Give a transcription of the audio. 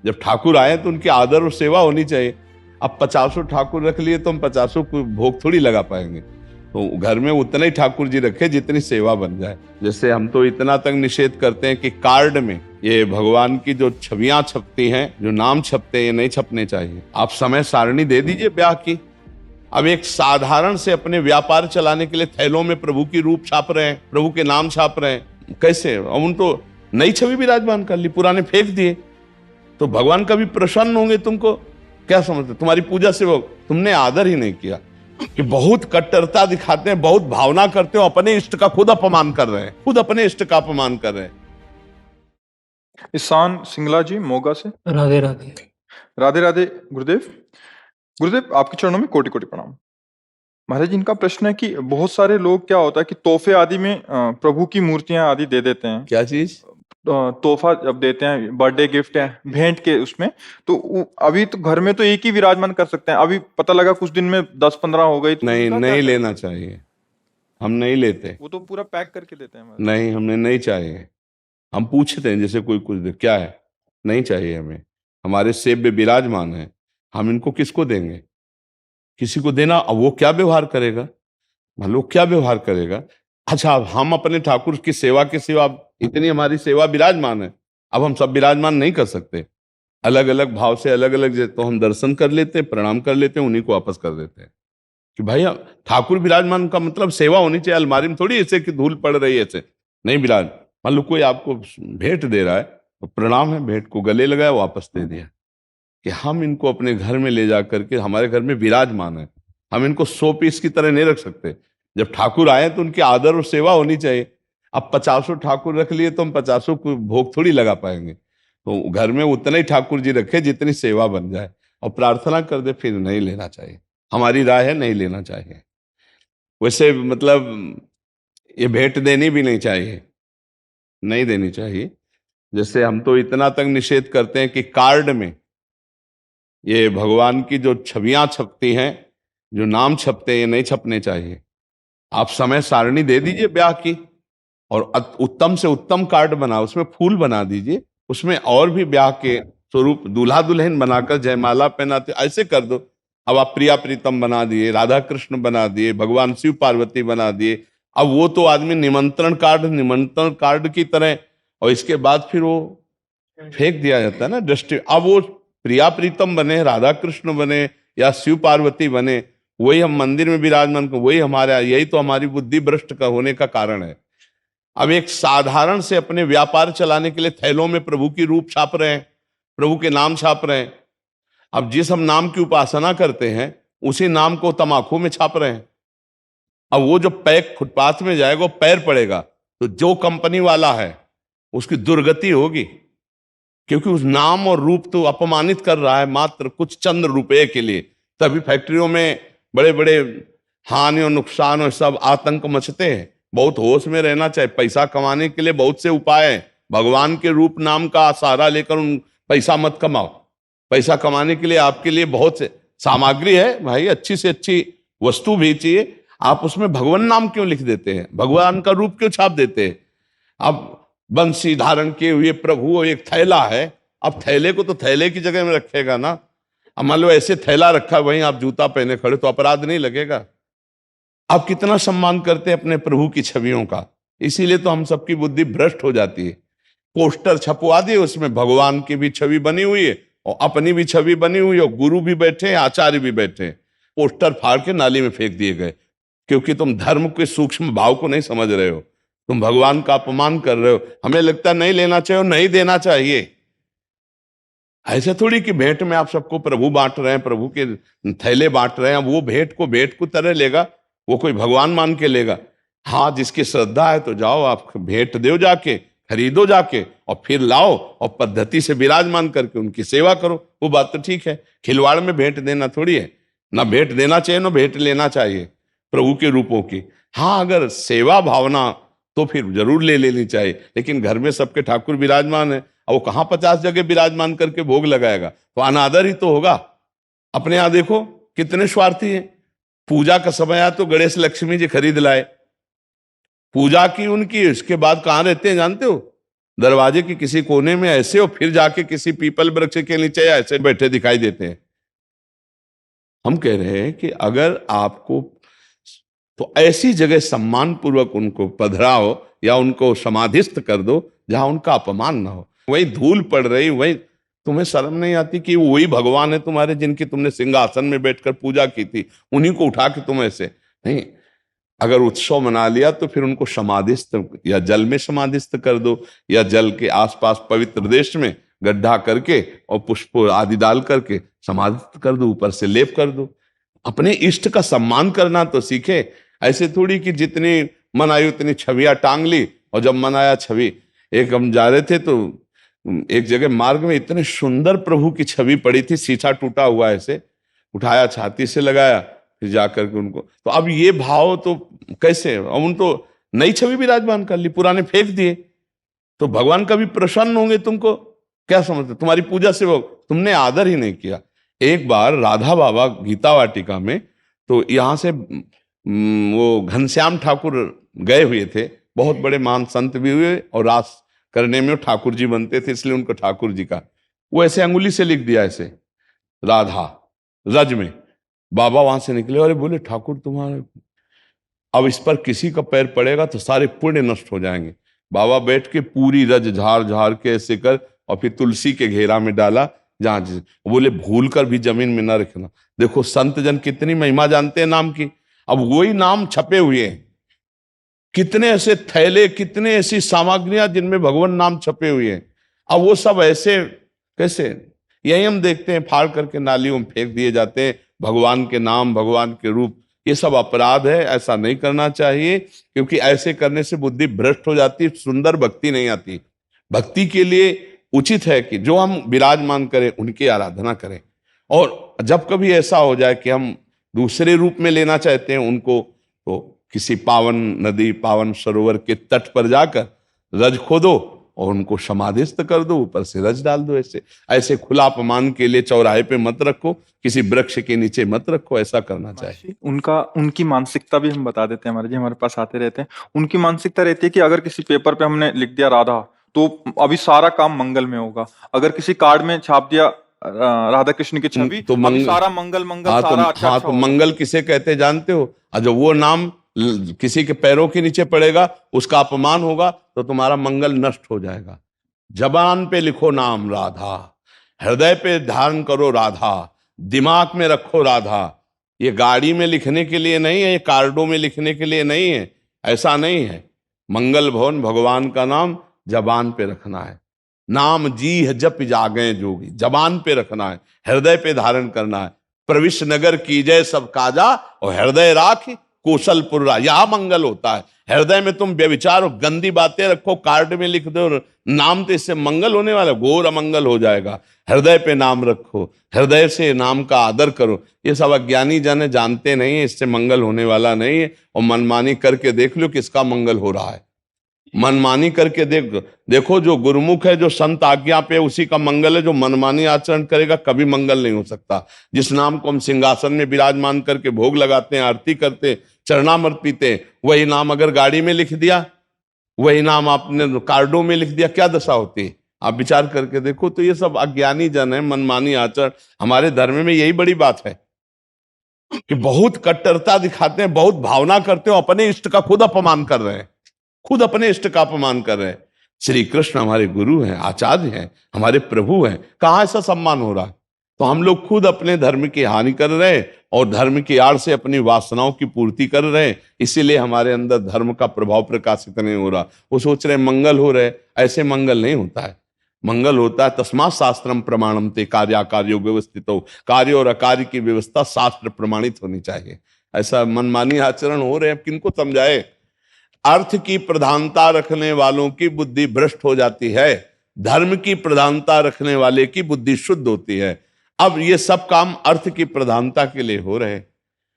जब ठाकुर आए तो उनकी आदर और सेवा होनी चाहिए। अब 50 ठाकुर रख लिए तो हम 50 को भोग थोड़ी लगा पाएंगे। तो घर में उतने ही ठाकुर जी रखे जितनी सेवा बन जाए। जैसे हम तो इतना तक निषेध करते हैं कि कार्ड में ये भगवान की जो छवियां छपती हैं, जो नाम छपते हैं, ये नहीं छपने चाहिए। आप समय सारणी दे दीजिए ब्याह की। अब एक साधारण से अपने व्यापार चलाने के लिए थैलों में प्रभु की रूप छाप रहे हैं, प्रभु के नाम छाप रहे हैं, कैसे? अब उन तो नई छवि विराजमान कर ली, पुराने फेंक दिए, तो भगवान कभी प्रसन्न होंगे? तुमको क्या समझते? तुम्हारी पूजा से वो तुमने आदर ही नहीं किया कि बहुत कट्टरता दिखाते हैं, बहुत भावना करते हो, अपने इष्ट का खुद अपमान कर रहे हैं, खुद अपने इष्ट का अपमान कर रहे हैं। ईशान सिंगला जी मोगा से। राधे राधे। राधे राधे गुरुदेव। गुरुदेव आपके चरणों में कोटि कोटि प्रणाम। महाराज जी, इनका प्रश्न है कि बहुत सारे लोग क्या होता है कि तोहफे आदि में प्रभु की मूर्तियां आदि दे देते हैं। क्या चीज? तोहफा जब देते हैं, बर्थडे गिफ्ट है, भेंट के उसमें, तो अभी तो घर में तो एक ही विराजमान कर सकते हैं। अभी पता लगा कुछ दिन में 10-15 हो गई तो नहीं, उनका नहीं क्या लेना चाहिए। हम नहीं लेते। वो तो पूरा पैक करके देते हैं। नहीं, हमने नहीं चाहिए। हम पूछते हैं जैसे कोई कुछ दे, क्या है? नहीं चाहिए हमें। हमारे सेब में विराजमान है, हम इनको किसको देंगे? किसी को देना, अब वो क्या व्यवहार करेगा? लोग क्या व्यवहार करेगा? अच्छा, अब हम अपने ठाकुर की सेवा के सिवा, इतनी हमारी सेवा विराजमान है, अब हम सब विराजमान नहीं कर सकते। अलग अलग भाव से अलग अलग, तो हम दर्शन कर लेते हैं, प्रणाम कर लेते हैं, उन्हीं को वापस कर देते हैं कि भाई ठाकुर विराजमान का मतलब सेवा होनी चाहिए। अलमारी में थोड़ी ऐसे कि धूल पड़ रही है ऐसे नहीं विराज। मान लो कोई आपको भेंट दे रहा है तो प्रणाम है, भेंट को गले लगाया, वापस दे दिया। कि हम इनको अपने घर में ले जा करके हमारे घर में विराजमान है, हम इनको 100 पीस की तरह नहीं रख सकते। जब ठाकुर आए तो उनकी आदर और सेवा होनी चाहिए। अब 50 ठाकुर रख लिए तो हम 50 को भोग थोड़ी लगा पाएंगे। तो घर में उतने ही ठाकुर जी रखे जितनी सेवा बन जाए, और प्रार्थना कर दे, फिर नहीं लेना चाहिए। हमारी राय है, नहीं लेना चाहिए। वैसे मतलब ये भेंट देनी भी नहीं चाहिए, नहीं देनी चाहिए। जैसे हम तो इतना तक निषेध करते हैं कि कार्ड में ये भगवान की जो छवियां छपती हैं, जो नाम छपते हैं, ये नहीं छपने चाहिए। आप समय सारणी दे दीजिए ब्याह की, और उत्तम से उत्तम कार्ड बनाओ, उसमें फूल बना दीजिए, उसमें और भी ब्याह के स्वरूप दूल्हा दुल्हन बनाकर जयमाला पहनाते, ऐसे कर दो। अब आप प्रिया प्रीतम बना दिए, राधा कृष्ण बना दिए, भगवान शिव पार्वती बना दिए। अब वो तो आदमी निमंत्रण कार्ड की तरह, और इसके बाद फिर वो फेंक दिया जाता है ना दृष्टि। अब वो प्रिया प्रीतम बने, राधा कृष्ण बने या शिव पार्वती बने, वही हम मंदिर में विराजमान को, वही हमारे, यही तो हमारी बुद्धि भ्रष्ट का होने का कारण है। अब एक साधारण से अपने व्यापार चलाने के लिए थैलों में प्रभु की रूप छाप रहे हैं, प्रभु के नाम छाप रहे हैं। अब जिस हम नाम की उपासना करते हैं, उसी नाम को तमाकू में छाप रहे हैं। अब वो जो पैक फुटपाथ में जाएगा, वो पैर पड़ेगा, तो जो कंपनी वाला है उसकी दुर्गति होगी, क्योंकि उस नाम और रूप तो अपमानित कर रहा है मात्र कुछ चंद रुपए के लिए। तभी फैक्ट्रियों में बड़े बड़े हानि और नुकसान और सब आतंक मचते हैं। बहुत होश में रहना चाहिए। पैसा कमाने के लिए बहुत से उपाय हैं। भगवान के रूप नाम का सहारा लेकर उन पैसा मत कमाओ। पैसा कमाने के लिए आपके लिए बहुत से सामग्री है भाई, अच्छी से अच्छी वस्तु भी चाहिए। आप उसमें भगवान नाम क्यों लिख देते हैं? भगवान का रूप क्यों छाप देते हैं? अब बंसी धारण किए हुए प्रभु एक थैला है, अब थैले को तो थैले की जगह में रखेगा ना। अब मान लो ऐसे थैला रखा, वहीं आप जूता पहने खड़े, तो अपराध नहीं लगेगा? आप कितना सम्मान करते हैं अपने प्रभु की छवियों का। इसीलिए तो हम सबकी बुद्धि भ्रष्ट हो जाती है। पोस्टर छपवा दिए, उसमें भगवान की भी छवि बनी हुई है और अपनी भी छवि बनी हुई है, और गुरु भी बैठे हैं, आचार्य भी बैठे हैं। पोस्टर फाड़ के नाली में फेंक दिए गए, क्योंकि तुम धर्म के सूक्ष्म भाव को नहीं समझ रहे हो, तुम भगवान का अपमान कर रहे हो। हमें लगता है नहीं लेना चाहिए, नहीं देना चाहिए। ऐसे थोड़ी कि भेंट में आप सबको प्रभु बांट रहे हैं, प्रभु के थैले बांट रहे हैं, वो भेंट को तरह लेगा, वो कोई भगवान मान के लेगा? हाँ, जिसकी श्रद्धा है तो जाओ, आप भेंट दो, जाके खरीदो जाके, और फिर लाओ और पद्धति से विराजमान करके उनकी सेवा करो। वो बात तो ठीक है। खिलवाड़ में भेंट देना थोड़ी है। ना भेंट देना चाहिए, ना भेंट लेना चाहिए प्रभु के रूपों की। हाँ, अगर सेवा भावना तो फिर जरूर ले लेनी चाहिए। लेकिन घर में सबके ठाकुर विराजमान है, और वो कहाँ 50 जगह विराजमान करके भोग लगाएगा? तो अनादर ही तो होगा। अपने यहां देखो कितने स्वार्थी हैं। पूजा का समय आया तो गणेश लक्ष्मी जी खरीद लाए, पूजा की उनकी, इसके बाद कहां रहते हैं जानते हो? दरवाजे के किसी कोने में ऐसे और फिर जाके किसी पीपल वृक्ष के नीचे ऐसे बैठे दिखाई देते हैं। हम कह रहे हैं कि अगर आपको तो ऐसी जगह सम्मान पूर्वक उनको पधराओ या उनको समाधिस्थ कर दो जहां उनका अपमान ना हो। वही धूल पड़ रही, वही तुम्हें शर्म नहीं आती कि वही भगवान है तुम्हारे जिनकी तुमने सिंहासन में बैठकर पूजा की थी, उन्हीं को उठा के तुम ऐसे नहीं। अगर उत्सव मना लिया तो फिर उनको समाधिस्थ या जल में समाधिस्थ कर दो या जल के आसपास पवित्र देश में गड्ढा करके और पुष्प आदि डाल करके समाधिस्थ कर दो, ऊपर से लेप कर दो। अपने इष्ट का सम्मान करना तो सीखे। ऐसे थोड़ी कि जितनी मन आई उतनी छवियां टांग ली, और जब मन आया छवि। एक हम जा रहे थे तो एक जगह मार्ग में इतने सुंदर प्रभु की छवि पड़ी थी, शीशा टूटा हुआ ऐसे उठाया, छाती से लगाया, फिर जाकर के उनको तो अब ये भाव तो कैसे, अब उन तो नई छवि विराजमान कर ली, पुराने फेंक दिए, तो भगवान कभी प्रसन्न होंगे तुमको? क्या समझते, तुम्हारी पूजा से वो तुमने आदर ही नहीं किया। एक बार राधा बाबा गीता वाटिका में, तो यहाँ से वो घनश्याम ठाकुर गए हुए थे, बहुत बड़े महान संत भी हुए, और रास करने में ठाकुर जी बनते थे, इसलिए उनको ठाकुर जी का वो ऐसे अंगुली से लिख दिया ऐसे राधा रज में। बाबा वहां से निकले और बोले ठाकुर तुम्हारे, अब इस पर किसी का पैर पड़ेगा तो सारे पुण्य नष्ट हो जाएंगे। बाबा बैठ के पूरी रज झाड़ झाड़ के ऐसे कर और फिर तुलसी के घेरा में डाला, जहां बोले भूल कर भी जमीन में न रखना। देखो संत जन कितनी महिमा जानते हैं नाम की। अब वही नाम छपे हुए हैं, कितने ऐसे थैले, कितने ऐसी सामग्रियां जिनमें भगवान नाम छपे हुए हैं। अब वो सब ऐसे कैसे, यही हम देखते हैं फाड़ करके नालियों में फेंक दिए जाते हैं भगवान के नाम, भगवान के रूप। ये सब अपराध है, ऐसा नहीं करना चाहिए, क्योंकि ऐसे करने से बुद्धि भ्रष्ट हो जाती, सुंदर भक्ति नहीं आती। भक्ति के लिए उचित है कि जो हम विराजमान करें उनकी आराधना करें। और जब कभी ऐसा हो जाए कि हम दूसरे रूप में लेना चाहते हैं उनको, तो किसी पावन नदी, पावन सरोवर के तट पर जाकर रज खोदो और उनको समाधिस्थ कर दो, ऊपर से रज डाल दो। ऐसे ऐसे खुला अपमान के लिए चौराहे पे मत रखो, किसी वृक्ष के नीचे मत रखो, ऐसा करना चाहिए। उनकी मानसिकता भी हम बता देते हैं, हमारे जी हमारे पास आते रहते हैं। उनकी मानसिकता रहती है कि अगर किसी पेपर पे हमने लिख दिया राधा, तो अभी सारा काम मंगल में होगा। अगर किसी कार्ड में छाप दिया राधा कृष्ण की छवि, तो अभी सारा मंगल मंगल, सारा अच्छा अच्छा तो मंगल किसे कहते जानते हो? जो वो नाम किसी के पैरों के नीचे पड़ेगा, उसका अपमान होगा, तो तुम्हारा मंगल नष्ट हो जाएगा। जबान पे लिखो नाम राधा, हृदय पे ध्यान करो राधा, दिमाग में रखो राधा। ये गाड़ी में लिखने के लिए नहीं है, ये कार्डों में लिखने के लिए नहीं है, ऐसा नहीं है। मंगल भवन भगवान का नाम जबान पे रखना है। नाम जी है जप जागे जोगी, जबान पे रखना है, हृदय पे धारण करना है। प्रविश नगर कीजय सब काजा और हृदय राख कौशलपुर, यह मंगल होता है। हृदय में तुम व्यभिचार और गंदी बातें रखो, कार्ड में लिख दो नाम, तो इससे मंगल होने वाला, घोर अमंगल हो जाएगा। हृदय पे नाम रखो, हृदय से नाम का आदर करो। ये सब अज्ञानी जन जानते नहीं है, इससे मंगल होने वाला नहीं है। और मनमानी करके देख लो किसका मंगल हो रहा है। मनमानी करके देखो, जो गुरुमुख है, जो संत आज्ञा पे, उसी का मंगल है। जो मनमानी आचरण करेगा कभी मंगल नहीं हो सकता। जिस नाम को हम सिंहासन में विराजमान करके भोग लगाते हैं, आरती करते हैं, चरणामृत पीते हैं, वही नाम अगर गाड़ी में लिख दिया, वही नाम आपने कार्डों में लिख दिया, क्या दशा होती है? आप विचार करके देखो। तो ये सब अज्ञानी जन है, मनमानी आचरण। हमारे धर्म में यही बड़ी बात है कि बहुत कट्टरता दिखाते हैं, बहुत भावना करते हो, अपने इष्ट का खुद अपमान कर रहे हैं, खुद अपने इष्ट का अपमान कर रहे हैं। श्री कृष्ण हमारे गुरु हैं, आचार्य हैं, हमारे प्रभु हैं, कहां ऐसा सम्मान हो रहा है? तो हम लोग खुद अपने धर्म की हानि कर रहे हैं और धर्म की आड़ से अपनी वासनाओं की पूर्ति कर रहे हैं। इसीलिए हमारे अंदर धर्म का प्रभाव प्रकाशित नहीं हो रहा। वो सोच रहे मंगल हो रहे, ऐसे मंगल नहीं होता है। मंगल होता है तस्मात् शास्त्रम प्रमाणम ते, कार्याकार्यो व्यवस्थित हो। कार्य और अकार्य की व्यवस्था शास्त्र प्रमाणित होनी चाहिए। ऐसा मनमानी आचरण हो रहे हैं, किनको समझाए? अर्थ की प्रधानता रखने वालों की बुद्धि भ्रष्ट हो जाती है, धर्म की प्रधानता रखने वाले की बुद्धि शुद्ध होती है। अब ये सब काम अर्थ की प्रधानता के लिए हो रहे हैं।